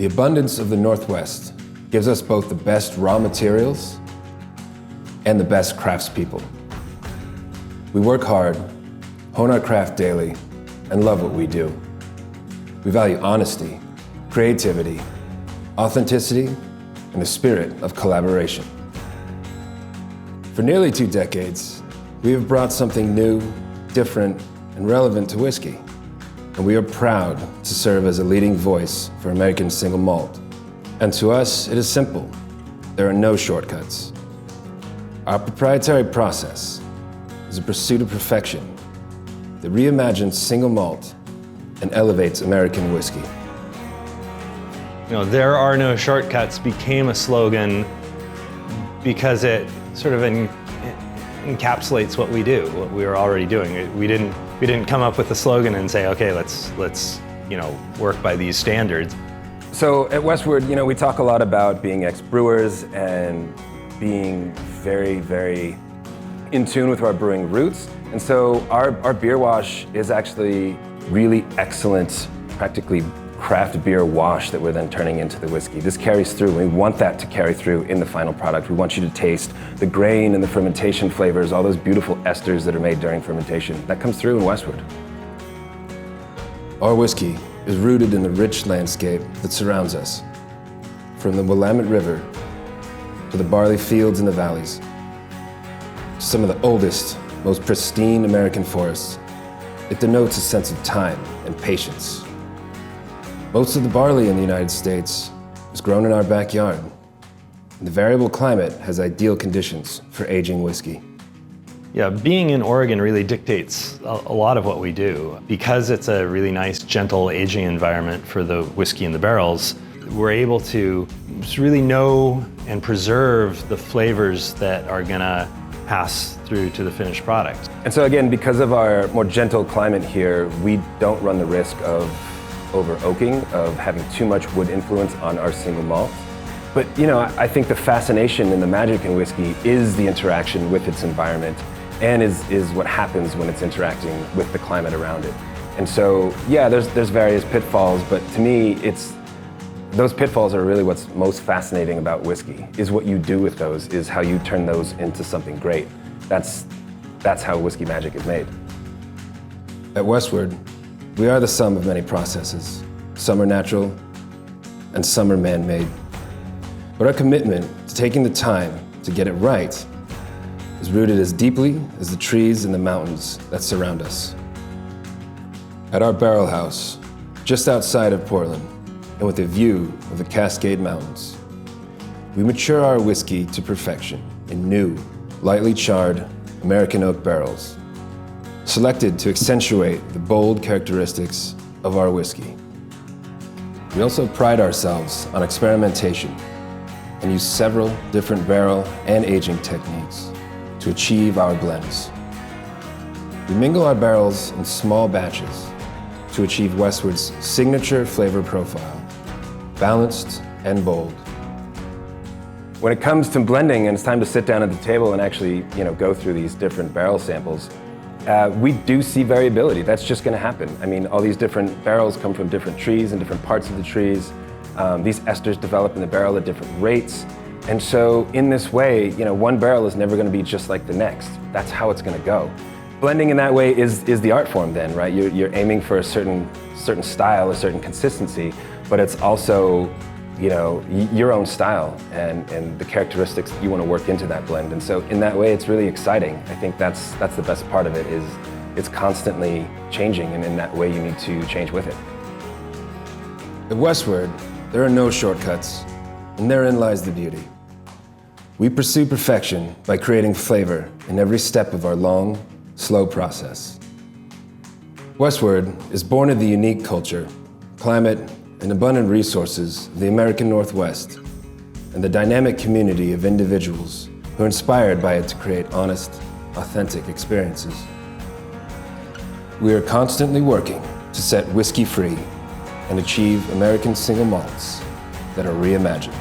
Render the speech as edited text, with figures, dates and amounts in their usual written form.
The abundance of the Northwest gives us both the best raw materials and the best craftspeople. We work hard, hone our craft daily, and love what we do. We value honesty, creativity, authenticity, and a spirit of collaboration. For nearly 2 decades, we have brought something new, different, and relevant to whiskey. And we are proud to serve as a leading voice for American single malt. And to us, it is simple. There are no shortcuts. Our proprietary process is a pursuit of perfection that reimagines single malt and elevates American whiskey. You know, "There are no shortcuts" became a slogan because it sort of encapsulates what we do, what we were already doing. We didn't come up with a slogan and say, okay, let's work by these standards. So at Westward, we talk a lot about being ex-brewers and being very, very in tune with our brewing roots. And so our beer wash is actually really excellent, practically craft beer wash that we're then turning into the whiskey. This carries through. We want that to carry through in the final product. We want you to taste the grain and the fermentation flavors, all those beautiful esters that are made during fermentation. That comes through in Westward. Our whiskey is rooted in the rich landscape that surrounds us. From the Willamette River to the barley fields in the valleys, to some of the oldest, most pristine American forests, it denotes a sense of time and patience. Most of the barley in the United States is grown in our backyard, and the variable climate has ideal conditions for aging whiskey. Yeah, being in Oregon really dictates a lot of what we do. Because it's a really nice, gentle aging environment for the whiskey in the barrels, we're able to just really know and preserve the flavors that are gonna pass through to the finished product. And so again, because of our more gentle climate here, we don't run the risk of over oaking, of having too much wood influence on our single malt. But I think the fascination and the magic in whiskey is the interaction with its environment and is what happens when it's interacting with the climate around it. And so, yeah, there's various pitfalls, but to me, those pitfalls are really what's most fascinating about whiskey, is what you do with those, is how you turn those into something great. That's how whiskey magic is made. At Westward, we are the sum of many processes. Some are natural, and some are man-made. But our commitment to taking the time to get it right is rooted as deeply as the trees and the mountains that surround us. At our barrel house, just outside of Portland, and with a view of the Cascade Mountains, we mature our whiskey to perfection in new, lightly charred American oak barrels, selected to accentuate the bold characteristics of our whiskey. We also pride ourselves on experimentation and use several different barrel and aging techniques to achieve our blends. We mingle our barrels in small batches to achieve Westward's signature flavor profile, balanced and bold. When it comes to blending and it's time to sit down at the table and actually go through these different barrel samples, we do see variability. That's just going to happen. I mean, all these different barrels come from different trees and different parts of the trees. These esters develop in the barrel at different rates. And so in this way, one barrel is never going to be just like the next. That's how it's going to go. Blending in that way is the art form then, right? You're aiming for a certain style, a certain consistency, but it's also your own style and the characteristics that you want to work into that blend. And so in that way, it's really exciting. I think that's the best part of it, is it's constantly changing, and in that way, you need to change with it. At Westward, there are no shortcuts, and therein lies the beauty. We pursue perfection by creating flavor in every step of our long, slow process. Westward is born of the unique culture, climate, and abundant resources of the American Northwest, and the dynamic community of individuals who are inspired by it to create honest, authentic experiences. We are constantly working to set whiskey free and achieve American single malts that are reimagined.